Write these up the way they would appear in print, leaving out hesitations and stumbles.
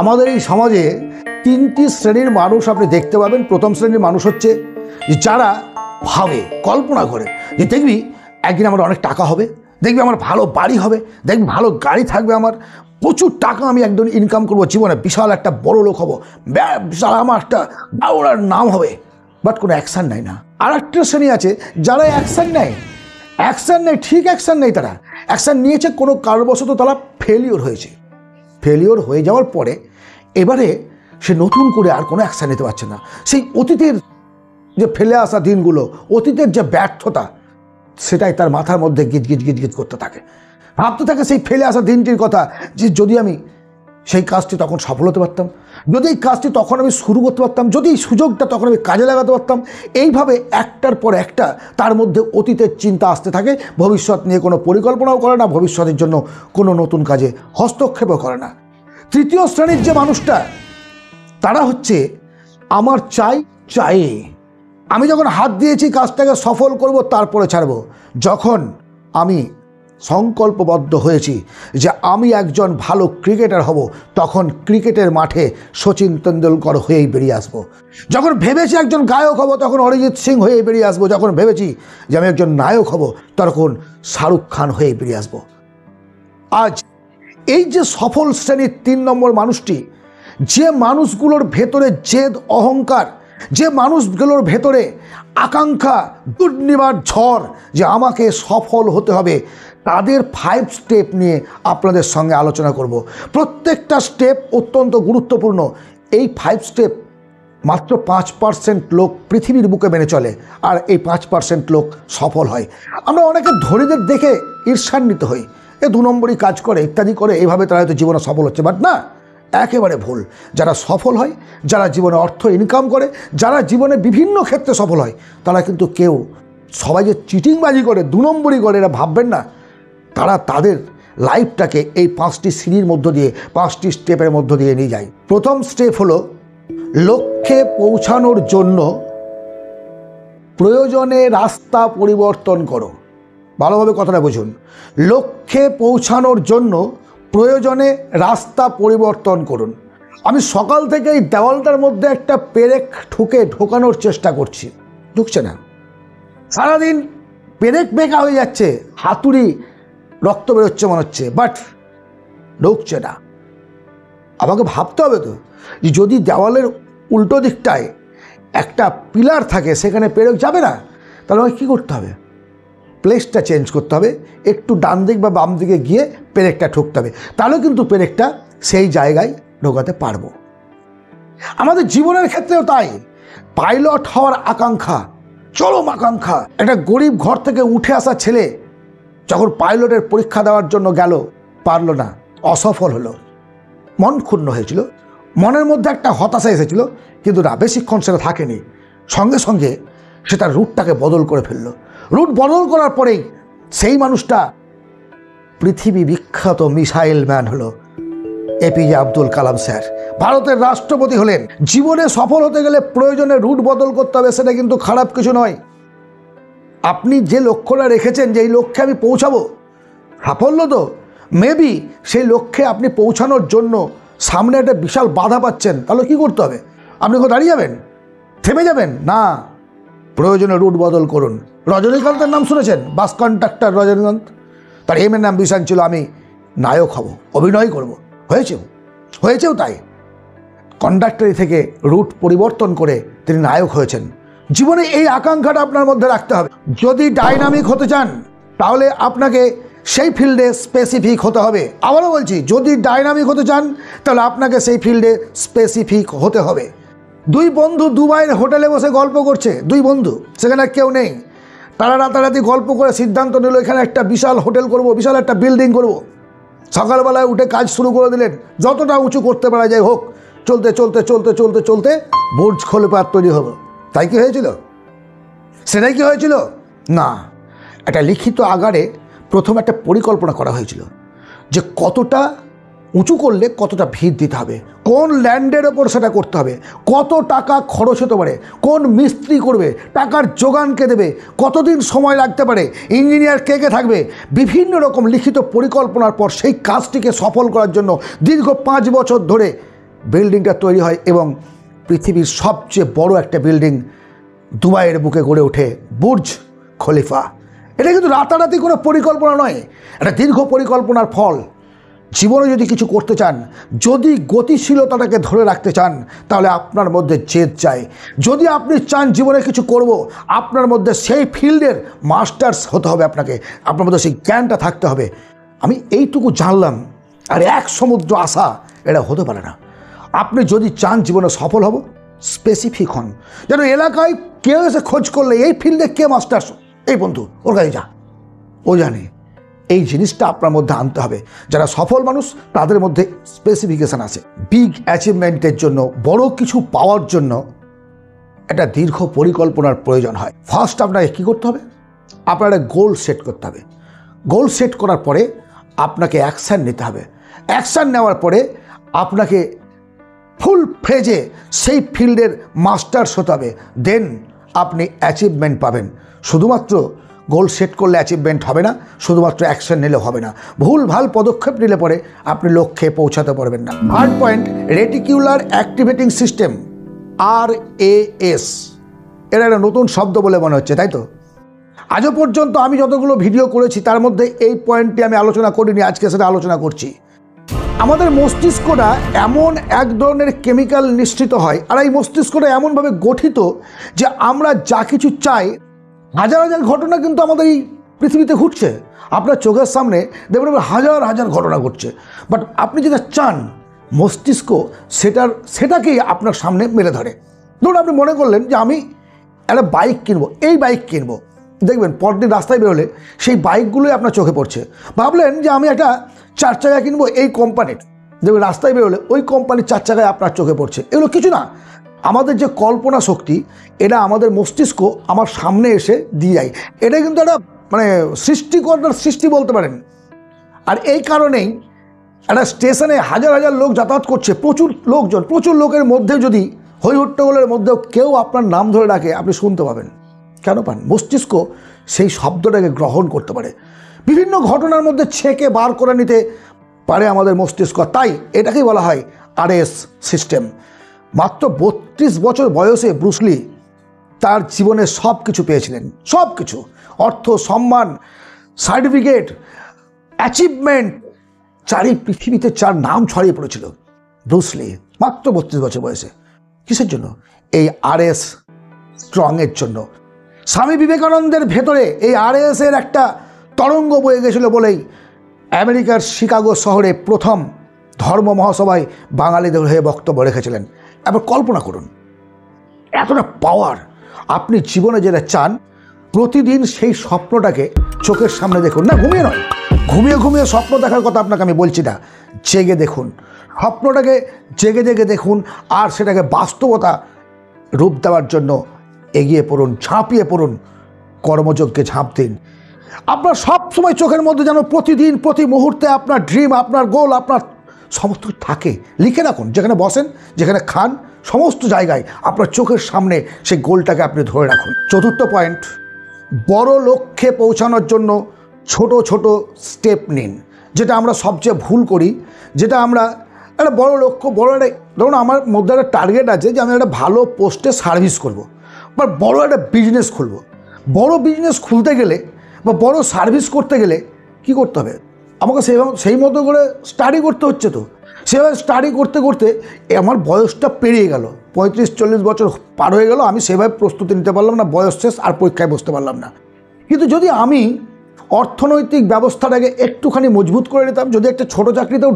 আমাদের এই সমাজে তিনটি শ্রেণীর মানুষ আপনি দেখতে পাবেন। প্রথম শ্রেণীর মানুষ হচ্ছে যারা ভাবে, কল্পনা করে যে দেখবি একদিন আমার অনেক টাকা হবে, দেখবি আমার ভালো বাড়ি হবে, দেখবি ভালো গাড়ি থাকবে, আমার প্রচুর টাকা আমি একদম ইনকাম করবো, জীবনে বিশাল একটা বড় লোক হবো, বিশাল আমার একটা বাউড়ার নাম হবে, বাট কোনো অ্যাকশান নেয় না। আর একটা শ্রেণী আছে যারা অ্যাকশান নেয়, ঠিক অ্যাকশান নেই, তারা অ্যাকশান নিয়েছে, কোনো কারণবশত তারা ফেলিওর হয়েছে। ফেলিওর হয়ে যাওয়ার পরে এবারে সে নতুন করে আর কোনো অ্যাকশান নিতে পারছে না। সেই অতীতের যে ফেলে আসা দিনগুলো, অতীতের যে ব্যর্থতা, সেটাই তার মাথার মধ্যে গিজ গিজ গিজ গিজ করতে থাকে, ভাবতে থাকে সেই ফেলে আসা দিনটির কথা, যে যদি আমি সেই কাজটি তখন সফল হতে পারতাম, যদি এই কাজটি তখন আমি শুরু করতে পারতাম, যদি এই সুযোগটা তখন আমি কাজে লাগাতে পারতাম। এইভাবে একটার পর একটা তার মধ্যে অতীতের চিন্তা আসতে থাকে, ভবিষ্যৎ নিয়ে কোনো পরিকল্পনাও করে না, ভবিষ্যতের জন্য কোনো নতুন কাজে হস্তক্ষেপও করে না। তৃতীয় শ্রেণীর যে মানুষটা, তারা হচ্ছে আমার চাই, আমি যখন হাত দিয়েছি কাজটাকে সফল করব, তারপরে ছাড়ব। যখন আমি সংকল্পবদ্ধ হয়েছি যে আমি একজন ভালো ক্রিকেটার হব, তখন ক্রিকেটের মাঠে সচিন তেন্ডুলকর হয়েই বেরিয়ে আসব। যখন ভেবেছি একজন গায়ক হব, তখন অরিজিৎ সিং হয়েই বেরিয়ে আসবো। যখন ভেবেছি যে আমি একজন নায়ক হব, তখন শাহরুখ খান হয়ে বেরিয়ে আসবো। আজ এই যে সফল শ্রেণীর 3 নম্বর মানুষটি, যে মানুষগুলোর ভেতরে জেদ, অহংকার, যে মানুষগুলোর ভেতরে আকাঙ্ক্ষা, দুর্নিবার ঝড় যে আমাকে সফল হতে হবে, তাদের 5 স্টেপ নিয়ে আপনাদের সঙ্গে আলোচনা করব। প্রত্যেকটা স্টেপ অত্যন্ত গুরুত্বপূর্ণ। এই 5 স্টেপ মাত্র 5% লোক পৃথিবীর বুকে মেনে চলে, আর এই 5% লোক সফল হয়। আমরা অনেকে ধনীদের দেখে ঈর্ষান্বিত হই, 2 নম্বরই কাজ করে, ইত্যাদি করে, এইভাবে তারা হয়তো জীবনে সফল হচ্ছে। বাট না, একেবারে ভুল। যারা সফল হয়, যারা জীবনে অর্থ ইনকাম করে, যারা জীবনে বিভিন্ন ক্ষেত্রে সফল হয়, তারা কিন্তু কেউ সবাই যে চিটিংবাজি করে, 2 নম্বরই করে, এরা ভাববেন না। তারা তাদের লাইফটাকে এই 5টি সিঁড়ির মধ্য দিয়ে, 5টি স্টেপের মধ্য দিয়ে নিয়ে যায়। প্রথম স্টেপ হলো, লক্ষ্যে পৌঁছানোর জন্য প্রয়োজনে রাস্তা পরিবর্তন করো। ভালোভাবে কথাটা বুঝুন। লক্ষ্যে পৌঁছানোর জন্য প্রয়োজনে রাস্তা পরিবর্তন করুন। আমি সকাল থেকে এই দেওয়ালটার মধ্যে একটা পেরেক ঢোকানোর চেষ্টা করছি, ঢুকছে না। সারাদিন পেরেক বেঁকা হয়ে যাচ্ছে, হাতুড়ি রক্ত বেরোচ্ছে মনে হচ্ছে, বাট ঢুকছে না। আমাকে ভাবতে হবে তো, যে যদি দেওয়ালের উল্টো দিকটায় একটা পিলার থাকে, সেখানে পেরেক যাবে না, তাহলে আমাকে কী করতে হবে? প্লেসটা চেঞ্জ করতে হবে, একটু ডান দিক বা বাম দিকে গিয়ে পেরেকটা ঠুকতে হবে, তাহলে কিন্তু পেরেকটা সেই জায়গায় ঢোকাতে পারবো। আমাদের জীবনের ক্ষেত্রেও তাই। পাইলট হওয়ার আকাঙ্ক্ষা, চরম আকাঙ্ক্ষা। একটা গরিব ঘর থেকে উঠে আসা ছেলে যখন পাইলটের পরীক্ষা দেওয়ার জন্য গেল, পারলো না, অসফল হলো, মন ক্ষুণ্ণ হয়েছিল, মনের মধ্যে একটা হতাশা এসেছিল, কিন্তু না, বেশিক্ষণ সেটা থাকেনি। সঙ্গে সঙ্গে সে তার রুটটাকে বদল করে ফেললো। রুট বদল করার পরেই সেই মানুষটা পৃথিবী বিখ্যাত মিসাইল ম্যান হলো। এপিজে আব্দুল কালাম স্যার ভারতের রাষ্ট্রপতি হলেন। জীবনে সফল হতে গেলে প্রয়োজনে রুট বদল করতে হবে, সেটা কিন্তু খারাপ কিছু নয়। আপনি যে লক্ষ্যটা রেখেছেন, যে এই লক্ষ্যে আমি পৌঁছাবো, সাফল্য তো মেবি সেই লক্ষ্যে আপনি পৌঁছানোর জন্য সামনে একটা বিশাল বাধা পাচ্ছেন, তাহলে কি করতে হবে? আপনি কোথাও দাঁড়িয়ে যাবেন, থেমে যাবেন না, প্রয়োজনে রুট বদল করুন। রজনীকান্তের নাম শুনেছেন? Bus conductor Rajinikanth. তার এর অ্যাম্বিশন ছিল আমি নায়ক হব, অভিনয় করব, হয়েছেও তাই। কন্ডাক্টরি থেকে রুট পরিবর্তন করে তিনি নায়ক হয়েছেন। জীবনে এই আকাঙ্ক্ষাটা আপনার মধ্যে রাখতে হবে। যদি ডাইনামিক হতে চান, তাহলে আপনাকে সেই ফিল্ডে স্পেসিফিক হতে হবে। আবারও বলছি, যদি ডাইনামিক হতে চান, তাহলে আপনাকে সেই ফিল্ডে স্পেসিফিক হতে হবে। 2 বন্ধু দুবাইয়ের হোটেলে বসে গল্প করছে, 2 বন্ধু, সেখানে কেউ নেই। তারা রাতারাতি গল্প করে সিদ্ধান্ত নিল, এখানে একটা বিশাল হোটেল করব, বিশাল একটা বিল্ডিং করব। সকালবেলায় উঠে কাজ শুরু করে দিলেন, যতটা উঁচু করতে পারা যায় হোক। চলতে চলতে চলতে চলতে চলতে বুর্জ খলিফা তৈরি হলো। তাই কি হয়েছিল? সেটাই কি হয়েছিল? না, একটা লিখিত আকারে প্রথম একটা পরিকল্পনা করা হয়েছিল, যে কতটা উঁচু করলে কতটা ভিত দিতে হবে, কোন ল্যান্ডের ওপর সেটা করতে হবে, কত টাকা খরচ হতে পারে, কোন মিস্ত্রি করবে, টাকার যোগান কে দেবে, কতদিন সময় লাগতে পারে, ইঞ্জিনিয়ার কে কে থাকবে। বিভিন্ন রকম লিখিত পরিকল্পনার পর সেই কাজটিকে সফল করার জন্য দীর্ঘ 5 বছর ধরে বিল্ডিংটা তৈরি হয় এবং পৃথিবীর সবচেয়ে বড় একটা বিল্ডিং দুবাইয়ের বুকে গড়ে ওঠে বুর্জ খলিফা। এটা কিন্তু রাতারাতি কোনো পরিকল্পনা নয়, এটা দীর্ঘ পরিকল্পনার ফল। জীবনে যদি কিছু করতে চান, যদি গতিশীলতাটাকে ধরে রাখতে চান, তাহলে আপনার মধ্যে জেদ চাই। যদি আপনি চান জীবনে কিছু করব, আপনার মধ্যে সেই ফিল্ডের মাস্টার্স হতে হবে, আপনার মধ্যে সেই জ্ঞানটা থাকতে হবে। আমি এইটুকু জানলাম আর এক সমুদ্র আশা, এটা হতে পারে না। আপনি যদি চান জীবনে সফল হব, স্পেসিফিক হন। যেন এলাকায় কেউ এসে খোঁজ করলে এই ফিল্ডে কে মাস্টার্স, এই বন্ধু ওর কাছে যা, ও জানে। এই জিনিসটা আপনার মধ্যে আনতে হবে। যারা সফল মানুষ তাদের মধ্যে স্পেসিফিকেশান আছে। বিগ অ্যাচিভমেন্টের জন্য, বড় কিছু পাওয়ার জন্য একটা দীর্ঘ পরিকল্পনার প্রয়োজন হয়। ফার্স্ট আপনাকে কী করতে হবে? আপনার একটা গোল সেট করতে হবে। গোল সেট করার পরে আপনাকে অ্যাকশান নিতে হবে। অ্যাকশান নেওয়ার পরে আপনাকে ফুল ফ্রেজে সেই ফিল্ডের মাস্টার্স হতে হবে। দেন আপনি অ্যাচিভমেন্ট পাবেন। শুধুমাত্র গোল সেট করলে অ্যাচিভমেন্ট হবে না, শুধুমাত্র অ্যাকশন নিলে হবে না। ভুল ভাল পদক্ষেপ নিলে পরে আপনি লক্ষ্যে পৌঁছাতে পারবেন না। Third point, reticular activating system, RAS। এটা একটা নতুন শব্দ বলে মনে হচ্ছে, তাই তো? আজও পর্যন্ত আমি যতগুলো ভিডিও করেছি তার মধ্যে এই পয়েন্টটি আমি আলোচনা করিনি, আজকে সেটা আলোচনা করছি। আমাদের মস্তিষ্কটা এমন এক ধরনের কেমিক্যাল নিঃসৃত হয়, আর এই মস্তিষ্কটা এমনভাবে গঠিত যে আমরা যা কিছু চাই, হাজার হাজার ঘটনা কিন্তু আমাদের এই পৃথিবীতে ঘটছে। আপনার চোখের সামনে দেখবেন হাজার হাজার ঘটনা ঘটছে, বাট আপনি যেটা চান মস্তিষ্ক সেটাকেই আপনার সামনে মেলে ধরে। ধরুন আপনি মনে করলেন যে আমি একটা বাইক কিনবো, এই বাইক কিনবো, দেখবেন পরদিন রাস্তায় বেরোলে সেই বাইকগুলোই আপনার চোখে পড়ছে। ভাবলেন যে আমি একটা 4 চাকা কিনবো এই কোম্পানির, দেখবেন রাস্তায় বেরোলে ওই কোম্পানির 4 চাকায় আপনার চোখে পড়ছে। এগুলো কিছু না, আমাদের যে কল্পনা শক্তি, এটা আমাদের মস্তিষ্ক আমার সামনে এসে দিয়ে যায়। এটা কিন্তু একটা সৃষ্টিকর্তার সৃষ্টি বলতে পারেন। আর এই কারণেই একটা স্টেশনে হাজার হাজার লোক যাতায়াত করছে, প্রচুর লোকের মধ্যে যদি হই হট্টগোলের মধ্যেও কেউ আপনার নাম ধরে ডাকে, আপনি শুনতে পাবেন। কেন পান? মস্তিষ্ক সেই শব্দটাকে গ্রহণ করতে পারে। বিভিন্ন ঘটনার মধ্যে ছেঁকে বার করে নিতে পারে আমাদের মস্তিষ্ক। তাই এটাকেই বলা হয় RAS সিস্টেম। মাত্র 32 বছর বয়সে ব্রুসলি তার জীবনে সব কিছু পেয়েছিলেন, সব কিছু, অর্থ, সম্মান, সার্টিফিকেট, অ্যাচিভমেন্ট, চারি পৃথিবীতে যার নাম ছড়িয়ে পড়েছিল ব্রুসলি মাত্র 32 বছর বয়সে। কিসের জন্য? এই RAS স্ট্রংয়ের জন্য। স্বামী বিবেকানন্দের ভেতরে এই RAS এর একটা তরঙ্গ বয়ে গেছিল বলেই আমেরিকার শিকাগো শহরে প্রথম ধর্ম মহাসভায় বাঙালিদের হয়ে বক্তব্য রেখেছিলেন। এবার কল্পনা করুন এতটা পাওয়ার। আপনি জীবনে যেটা চান, প্রতিদিন সেই স্বপ্নটাকে চোখের সামনে দেখুন। না, ঘুমিয়ে নয়, ঘুমিয়ে স্বপ্ন দেখার কথা আপনাকে আমি বলছি না, জেগে দেখুন। স্বপ্নটাকে জেগে দেখুন, আর সেটাকে বাস্তবতা রূপ দেওয়ার জন্য এগিয়ে পড়ুন, ঝাঁপিয়ে পড়ুন, কর্মযজ্ঞে ঝাঁপ দিন। আপনার সব সময় চোখের মধ্যে যেন প্রতিদিন প্রতি মুহূর্তে আপনার ড্রিম, আপনার গোল, আপনার সমস্ত থাকে। লিখে রাখুন, যেখানে বসেন, যেখানে খান, সমস্ত জায়গায় আপনার চোখের সামনে সেই গোলটাকে আপনি ধরে রাখুন। চতুর্থ পয়েন্ট, বড় লক্ষ্যে পৌঁছানোর জন্য ছোট ছোট স্টেপ নিন। যেটা আমরা সবচেয়ে ভুল করি, যেটা আমরা একটা বড় লক্ষ্য, ধরুন আমার মধ্যে একটা টার্গেট আছে যে আমি একটা ভালো পোস্টে সার্ভিস করব, বা বড় একটা বিজনেস খুলব। বড় বিজনেস খুলতে গেলে বা বড় সার্ভিস করতে গেলে কি করতে হবে? আমাকে সেই মতো করে স্টাডি করতে হচ্ছে। তো সেভাবে স্টাডি করতে করতে আমার বয়সটা পেরিয়ে গেল, 35-40 বছর পার হয়ে গেল, আমি সেভাবে প্রস্তুতি নিতে পারলাম না, বয়স শেষ, আর পরীক্ষায় বসতে পারলাম না। কিন্তু যদি আমি অর্থনৈতিক ব্যবস্থাটাকে একটুখানি মজবুত করে নিতাম, যদি একটা ছোটো চাকরিতেও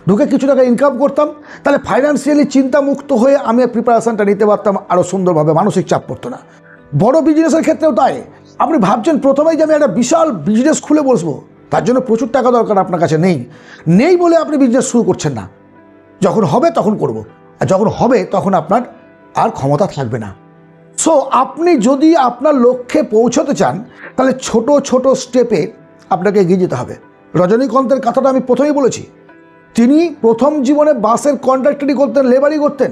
ঢুকে কিছু টাকা ইনকাম করতাম, তাহলে ফাইন্যান্সিয়ালি চিন্তামুক্ত হয়ে আমি প্রিপারেশানটা নিতে পারতাম আরও সুন্দরভাবে, মানসিক চাপ পড়তো না। বড় বিজনেসের ক্ষেত্রেও তাই। আপনি ভাবছেন প্রথমেই যে আমি একটা বিশাল বিজনেস খুলে বসবো, তার জন্য প্রচুর টাকা দরকার, আপনার কাছে নেই বলে আপনি বিজনেস শুরু করছেন না। যখন হবে তখন করব, আর যখন হবে তখন আপনার আর ক্ষমতা থাকবে না। সো আপনি যদি আপনার লক্ষ্যে পৌঁছতে চান, তাহলে ছোট ছোট স্টেপে আপনাকে এগিয়ে যেতে হবে। রজনীকান্তের কথাটা আমি প্রথমেই বলেছি। তিনি প্রথম জীবনে বাসের কন্ট্রাক্টরি করতেন, লেবারি করতেন।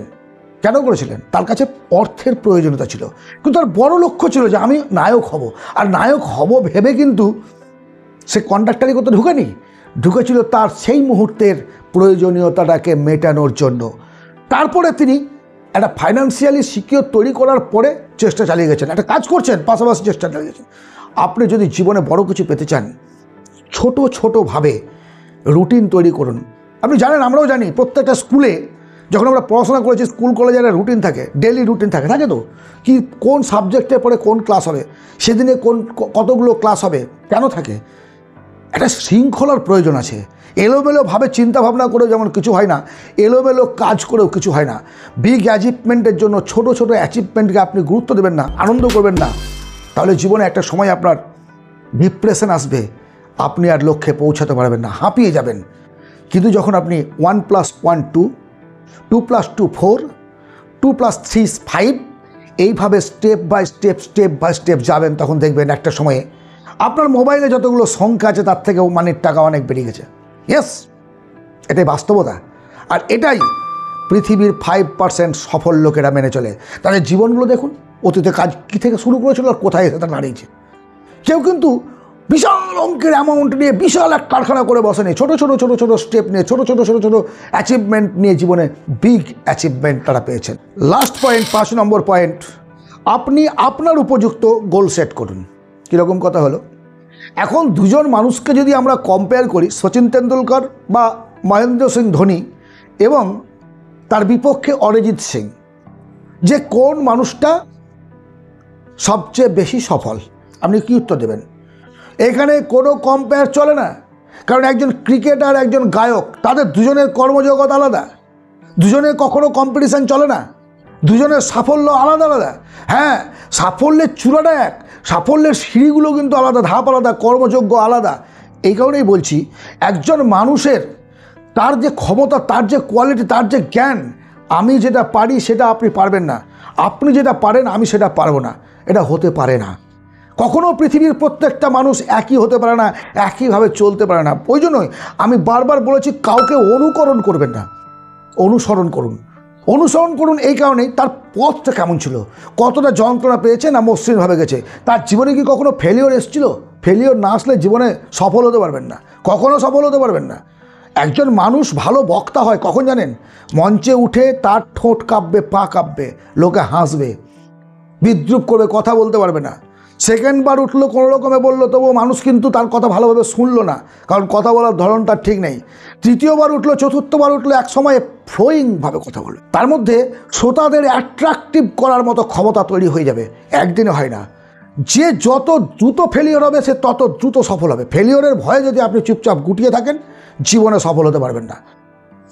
কেন করেছিলেন? তার কাছে অর্থের প্রয়োজনীয়তা ছিল, কিন্তু তার বড় লক্ষ্য ছিল যে আমি নায়ক হব। আর নায়ক হব ভেবে কিন্তু সে কন্ট্রাক্টারি করতে ঢুকেনি, ঢুকেছিল তার সেই মুহূর্তের প্রয়োজনীয়তাটাকে মেটানোর জন্য। তারপরে তিনি একটা ফাইন্যান্সিয়ালি সিকিউর তৈরি করার পরে চেষ্টা চালিয়ে গেছেন, একটা কাজ করছেন, পাশাপাশি চেষ্টা চালিয়ে গেছেন। আপনি যদি জীবনে বড় কিছু পেতে চান, ছোট ছোটোভাবে রুটিন তৈরি করুন। আপনি জানেন, আমরাও জানি, প্রত্যেকটা স্কুলে যখন আমরা পড়াশোনা করেছি, স্কুল কলেজে একটা রুটিন থাকে, ডেইলি রুটিন থাকে তো, কি কোন সাবজেক্টে পরে কোন ক্লাস হবে, সেদিনে কতগুলো ক্লাস হবে, কেন থাকে? একটা শৃঙ্খলার প্রয়োজন আছে। এলোমেলোভাবে চিন্তাভাবনা করেও যেমন কিছু হয় না, এলোমেলো কাজ করেও কিছু হয় না। বিগ অ্যাচিভমেন্টের জন্য ছোট ছোট অ্যাচিভমেন্টকে আপনি গুরুত্ব দেবেন না, আনন্দ করবেন না, তাহলে জীবনে একটা সময় আপনার ডিপ্রেশন আসবে, আপনি আর লক্ষ্যে পৌঁছাতে পারবেন না, হাঁপিয়ে যাবেন। কিন্তু যখন আপনি 1+1 2, 2+2 4, 2+3 5 এইভাবে স্টেপ বাই স্টেপ যাবেন, তখন দেখবেন একটা সময়ে আপনার মোবাইলে যতগুলো সংখ্যা আছে তার থেকেও মানের টাকা অনেক বেড়ে গেছে। ইয়েস, এটাই বাস্তবতা। আর এটাই পৃথিবীর 5% সফল লোকেরা মেনে চলে। তাদের জীবনগুলো দেখুন, অতীতে কাজ কী থেকে শুরু করেছিল আর কোথায় এসে তারা দাঁড়িয়েছে। কেউ কিন্তু বিশাল অঙ্কের অ্যামাউন্ট নিয়ে বিশাল এক কারখানা করে বসেনি, ছোটো ছোটো স্টেপ নিয়ে, ছোটো ছোটো অ্যাচিভমেন্ট নিয়ে জীবনে বিগ অ্যাচিভমেন্ট তারা পেয়েছেন। লাস্ট পয়েন্ট, 5 নম্বর পয়েন্ট, আপনি আপনার উপযুক্ত গোল সেট করুন। কীরকম কথা হলো, এখন দুজন মানুষকে যদি আমরা কম্পেয়ার করি, সচিন তেন্ডুলকর বা মহেন্দ্র সিং ধোনি এবং তার বিপক্ষে অরিজিৎ সিং, যে কোন মানুষটা সবচেয়ে বেশি সফল, আপনি কি উত্তর দেবেন? এখানে কোনো কম্পেয়ার চলে না, কারণ একজন ক্রিকেটার, একজন গায়ক, তাদের দুজনের কর্মজগৎ আলাদা, দুজনের কখনো কম্পিটিশান চলে না, দুজনের সাফল্য আলাদা আলাদা। হ্যাঁ, সাফল্যের চূড়াটা এক, সাফল্যের সিঁড়িগুলো কিন্তু আলাদা, ধাপ আলাদা, কর্মযোগ্য আলাদা। এই কারণেই বলছি, একজন মানুষের তার যে ক্ষমতা, তার যে কোয়ালিটি, তার যে জ্ঞান, আমি যেটা পারি সেটা আপনি পারবেন না, আপনি যেটা পারেন আমি সেটা পারবো না, এটা হতে পারে না। কখনো পৃথিবীর প্রত্যেকটা মানুষ একই হতে পারে না, একইভাবে চলতে পারে না। ওই জন্যই আমি বারবার বলেছি, কাউকে অনুকরণ করবেন না, অনুসরণ করুন। অনুসরণ করুন এই কারণেই, তার পথটা কেমন ছিল, কতটা যন্ত্রণা পেয়েছে না মসৃণভাবে গেছে, তার জীবনে কি কখনো ফেলিওর এসেছিল? ফেলিওর না আসলে জীবনে সফল হতে পারবেন না, কখনো সফল হতে পারবেন না। একজন মানুষ ভালো বক্তা হয় কখন জানেন? মঞ্চে উঠে তার ঠোঁট কাঁপবে, পা কাঁপবে, লোকে হাসবে, বিদ্রুপ করবে, কথা বলতে পারবে না। সেকেন্ডবার উঠলো কোনো রকমে বললো, তবুও মানুষ কিন্তু তার কথা ভালোভাবে শুনলো না, কারণ কথা বলার ধরন তার ঠিক নেই। তৃতীয়বার উঠলো, চতুর্থবার উঠলো, এক সময়ে ফ্লোয়িংভাবে কথা বলবে। তার মধ্যে শ্রোতাদের অ্যাট্রাকটিভ করার মতো ক্ষমতা তৈরি হয়ে যাবে, একদিনে হয় না। যে যত দ্রুত ফেলিওর হবে সে তত দ্রুত সফল হবে। ফেলিওরের ভয়ে যদি আপনি চুপচাপ গুটিয়ে থাকেন, জীবনে সফল হতে পারবেন না।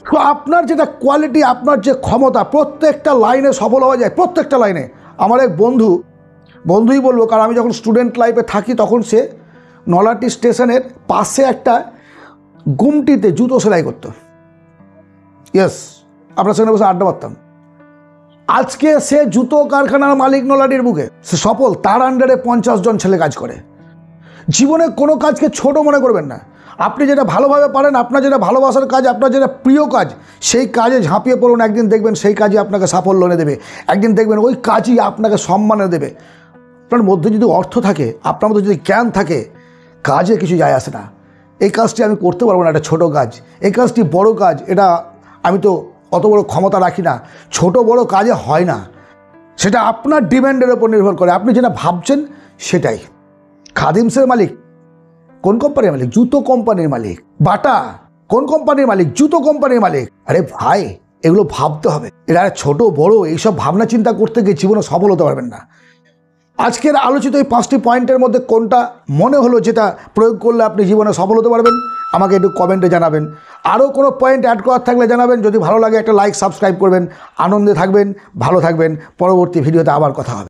তো আপনার যেটা কোয়ালিটি, আপনার যে ক্ষমতা, প্রত্যেকটা লাইনে সফল হওয়া যায়, প্রত্যেকটা লাইনে। আমার এক বন্ধুই বলবো, কারণ আমি যখন স্টুডেন্ট লাইফে থাকি তখন সে নলাটি স্টেশনের পাশে একটা গুমটিতে জুতো সেলাই করতো। ইয়েস, আমরা সেখানে বসে আড্ডা মারতাম। আজকে সে জুতো কারখানার মালিক নলাটির বুকে, সে সফল, তার আন্ডারে 50 জন ছেলে কাজ করে। জীবনে কোনো কাজকে ছোট মনে করবেন না। আপনি যেটা ভালোভাবে পারেন, আপনার যেটা ভালোবাসার কাজ, আপনার যেটা প্রিয় কাজ, সেই কাজে ঝাঁপিয়ে পড়ুন। একদিন দেখবেন সেই কাজই আপনাকে সাফল্য এনে দেবে, একদিন দেখবেন ওই কাজই আপনাকে সম্মান এনে দেবে। আপনার মধ্যে যদি অর্থ থাকে, আপনার মধ্যে যদি জ্ঞান থাকে, কাজে কিছু যায় আসে না। এই কাজটি আমি করতে পারবো না, এটা ছোট কাজ, এই কাজটি বড় কাজ, এটা আমি তো অত বড় ক্ষমতা রাখি না। ছোট বড় কাজে হয় না, সেটা আপনার ডিমান্ডের ওপর নির্ভর করে। আপনি যেটা ভাবছেন সেটাই। খাদিমসের মালিক কোন কোম্পানির মালিক? জুতো কোম্পানির মালিক। বাটা কোন কোম্পানির মালিক? জুতো কোম্পানির মালিক। আরে ভাই, এগুলো ভাবতে হবে। এরা ছোট বড় এইসব ভাবনা চিন্তা করতে গিয়ে জীবনে সফল হতে পারবেন না। আজকের আলোচিত এই 5টি পয়েন্টের মধ্যে কোনটা মনে হলো যেটা প্রয়োগ করলে আপনি জীবনে সফল হতে পারবেন, আমাকে একটু কমেন্টে জানাবেন। আরও কোনো পয়েন্ট অ্যাড করার থাকলে জানাবেন। যদি ভালো লাগে একটা লাইক, সাবস্ক্রাইব করবেন। আনন্দে থাকবেন, ভালো থাকবেন। পরবর্তী ভিডিওতে আবার কথা হবে।